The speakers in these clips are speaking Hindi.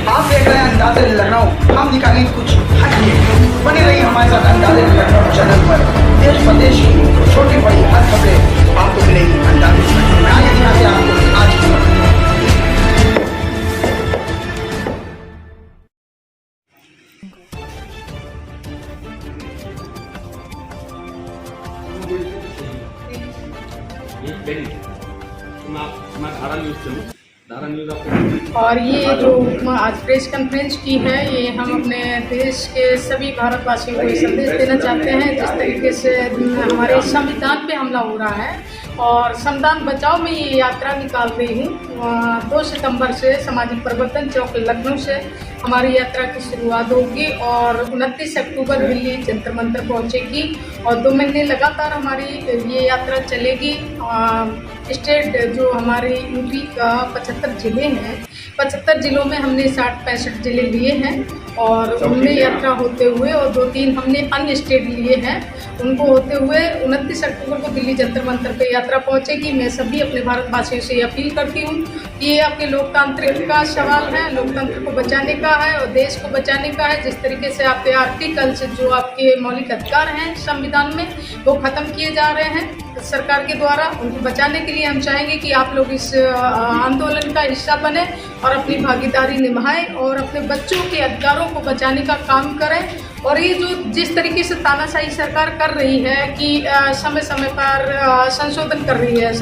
आप देख रहे हैं अंदाज़े लखनऊ, हम दिखाएंगे कुछ हटके। बने रहिए हमारे साथ अंदाज़े लखनऊ चैनल पर। देश प्रदेश की छोटी बड़ी हर खबरें आपको मिलेगी अंदाज़े लखनऊ में। आइए दिखाते हैं आपको आज की खबर। धारा न्यूज़ आपको। और ये जो आज प्रेस कॉन्फ्रेंस की है, ये हम अपने देश के सभी भारतवासियों को ये संदेश देना चाहते हैं जिस तरीके से हमारे संविधान पे हमला हो रहा है और संविधान बचाओ में ये यात्रा निकाल रही हूँ। 2 सितंबर से सामाजिक परिवर्तन चौक लखनऊ से हमारी यात्रा की शुरुआत होगी और 29 अक्टूबर दिल्ली जंतर मंतर पहुँचेगी और 2 महीने लगातार हमारी ये यात्रा चलेगी। स्टेट जो हमारे यूपी का 75 ज़िले हैं, 75 ज़िलों में हमने 60-65 ज़िले लिए हैं और उनमें यात्रा होते हुए और 2-3 हमने अन्य स्टेट लिए हैं। उनको होते हुए 29 अक्टूबर को दिल्ली जंतर मंतर पे यात्रा पहुंचेगी। मैं सभी अपने भारतवासियों से अपील करती हूं कि ये आपके लोकतंत्र का सवाल है, लोकतंत्र को बचाने का है और देश को बचाने का है। जिस तरीके से आपके आर्टिकल्स जो आपके मौलिक अधिकार हैं संविधान में वो ख़त्म किए जा रहे हैं सरकार के द्वारा, उनको बचाने के लिए हम चाहेंगे कि आप लोग इस आंदोलन का हिस्सा बने और अपनी भागीदारी निभाएं और अपने बच्चों के अधिकारों को बचाने का काम करें। और ये जो जिस तरीके से तानाशाही सरकार कर रही है कि समय समय पर संशोधन कर रही है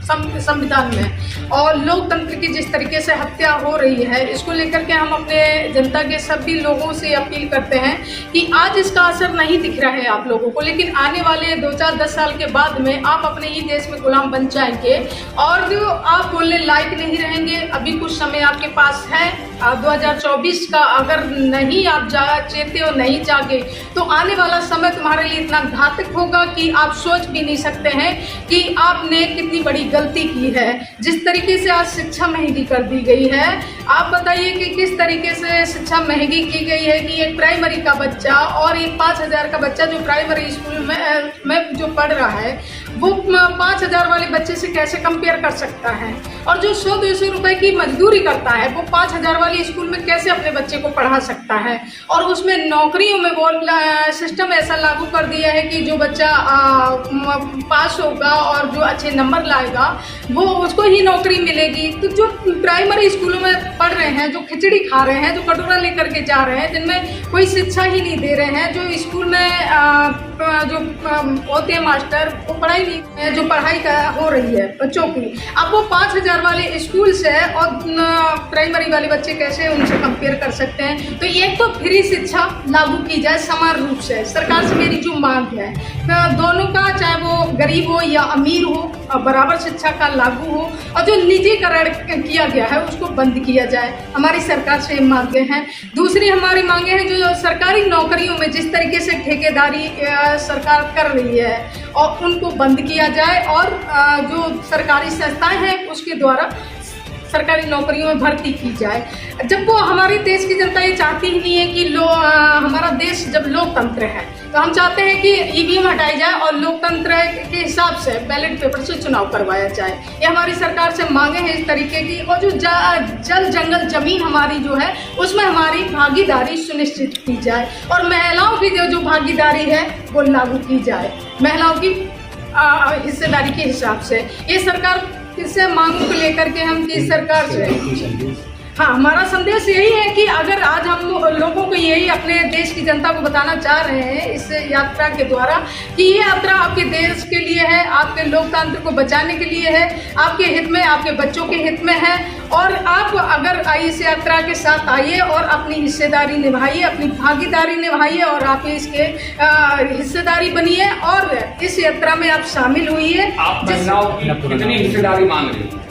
संविधान में और लोकतंत्र की जिस तरीके से हत्या हो रही है, इसको लेकर के हम अपने जनता के सभी लोगों से अपील करते हैं कि आज इसका असर नहीं दिख रहा है आप लोगों को, लेकिन आने वाले 2-4-10 साल के बाद में आप अपने ही देश में गुलाम बन जाएंगे और जो आप बोलने लायक नहीं रहेंगे। अभी कुछ समय आपके पास है, 2024 का अगर नहीं आप चेते और नहीं जागे तो आने वाला समय तुम्हारे लिए इतना घातक होगा कि आप सोच भी नहीं सकते हैं कि आपने कितनी बड़ी गलती की है। जिस तरीके से आज शिक्षा महंगी कर दी गई है, आप बताइए कि किस तरीके से शिक्षा महंगी की गई है कि एक प्राइमरी का बच्चा और एक 5,000 का बच्चा जो प्राइमरी स्कूल में जो पढ़ रहा है वो 5,000 वाले बच्चे से कैसे कंपेयर कर सकता है। और जो 100-200 रुपए की मजदूरी करता है वो 5,000 वाले स्कूल में कैसे अपने बच्चे को पढ़ा सकता है। और उसमें नौकरियों में वो सिस्टम ऐसा लागू कर दिया है कि जो बच्चा पास होगा और जो अच्छे नंबर लाएगा वो उसको ही नौकरी मिलेगी। तो जो प्राइमरी स्कूलों में पढ़ रहे हैं, जो खिचड़ी खा रहे हैं, जो कटोरा लेकर के जा रहे हैं, जिनमें कोई शिक्षा ही नहीं दे रहे हैं, जो स्कूल में जो होते हैं मास्टर वो पढ़ाई नहीं, जो पढ़ाई हो रही है बच्चों की, अब वो 5,000 वाले स्कूल से और प्राइमरी वाले बच्चे कैसे उनसे कंपेयर कर सकते हैं। तो एक तो फ्री शिक्षा लागू की जाए समान रूप से। सरकार से मेरी जो मांग है दोनों का, चाहे वो गरीब हो या अमीर हो, बराबर शिक्षा का लागू हो और जो निजीकरण किया गया है उसको बंद किया जाए। हमारी सरकार से मांगे हैं। दूसरी हमारी मांगे हैं जो सरकारी नौकरियों में जिस तरीके से ठेकेदारी सरकार कर रही है और उनको बंद किया जाए और जो सरकारी संस्थाएं हैं उसके द्वारा सरकारी नौकरियों में भर्ती की जाए। जब वो हमारे देश की जनता ये चाहती ही नहीं है कि हमारा देश जब लोकतंत्र है तो हम चाहते हैं कि ईवीएम हटाई जाए और लोकतंत्र के हिसाब से बैलेट पेपर से चुनाव करवाया जाए। ये हमारी सरकार से मांगे हैं इस तरीके की। और जो जल जंगल जमीन हमारी जो है उसमें हमारी भागीदारी सुनिश्चित की जाए और महिलाओं की जो भागीदारी है वो लागू की जाए महिलाओं की हिस्सेदारी के हिसाब से। ये सरकार इससे मांग को लेकर के हम किस सरकार से, हाँ, हमारा संदेश यही है कि अगर आज हम लोगों को यही अपने देश की जनता को बताना चाह रहे हैं इस यात्रा के द्वारा कि ये यात्रा आपके देश के लिए है, आपके लोकतंत्र को बचाने के लिए है, आपके हित में, आपके बच्चों के हित में है। और आप अगर इस यात्रा के साथ आइए और अपनी हिस्सेदारी निभाइए, अपनी भागीदारी निभाइए और आप इसके हिस्सेदारी बनिए और इस यात्रा में आप शामिल हुइए। आप महिलाओं की कितनी हिस्सेदारी मांग रही हैं?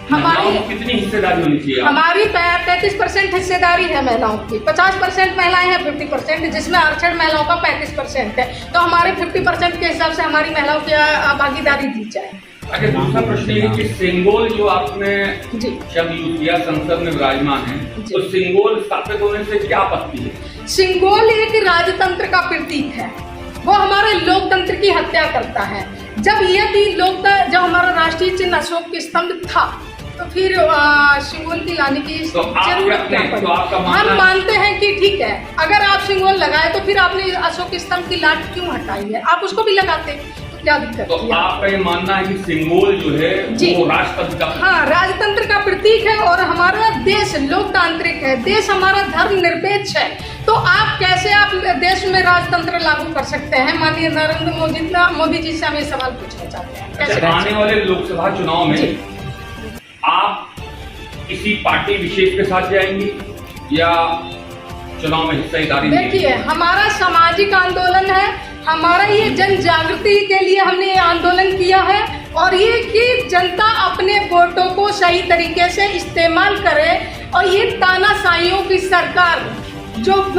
हमारी कितनी हिस्सेदारी होनी चाहिए? हमारी 35% हिस्सेदारी है महिलाओं की। 50% महिलाएं हैं, 50%, जिसमें आरक्षण महिलाओं का 35% है। तो हमारे 50% के हिसाब से हमारी महिलाओं की भागीदारी दी जाए। अच्छा, दूसरा प्रश्न ये कि सिंगोल जो आपने शब्द यूज किया संसद में विराजमान है, तो सिंगोल स्थापित होने से क्या आपत्ति है? सिंगोल एक राजतंत्र का प्रतीक है, वो हमारे लोकतंत्र की हत्या करता है। जब हमारा राष्ट्रीय चिन्ह अशोक स्तंभ था तो फिर सिंगोल की लाने की तो आप जरूरत क्या कहते हैं, पड़ी? तो आपका मानना हम है- मानते हैं कि ठीक है, अगर आप सिंगोल लगाए तो फिर आपने अशोक स्तंभ की लाट क्यों हटाई है? आप उसको भी लगाते, तो क्या दिक्कत तो थी? आपका ये मानना है कि सिंगोल जो है जी। वो राष्ट्रपति का हाँ, राजतंत्र का प्रतीक है और हमारा देश लोकतांत्रिक है, देश हमारा धर्मनिरपेक्ष है। तो आप कैसे आप देश में राजतंत्र लागू कर सकते हैं? माननीय नरेंद्र मोदी जी से हम ये सवाल पूछना चाहते हैं। कैसे अच्छा, आने वाले लोकसभा चुनाव में जी। आप किसी पार्टी विशेष के साथ जाएंगे या चुनाव में हिस्सेदारी लेंगे? देखिए, हमारा सामाजिक आंदोलन है, हमारा ये जन जागृति के लिए हमने ये आंदोलन किया है और ये कि जनता अपने वोटों को सही तरीके से इस्तेमाल करे और ये तानाशाहियों की सरकार जो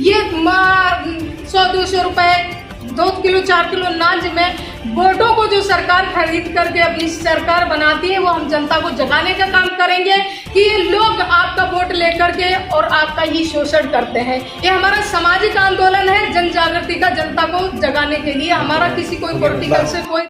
ये 100-200 रुपए 2 किलो 4 किलो अनाज में वोटों को जो सरकार खरीद करके अपनी सरकार बनाती है, वो हम जनता को जगाने का काम करेंगे कि ये लोग आपका वोट लेकर के और आपका ही शोषण करते हैं। ये हमारा सामाजिक आंदोलन है, जन जागृति का, जनता को जगाने के लिए। हमारा किसी कोई पॉलिटिकल से कोई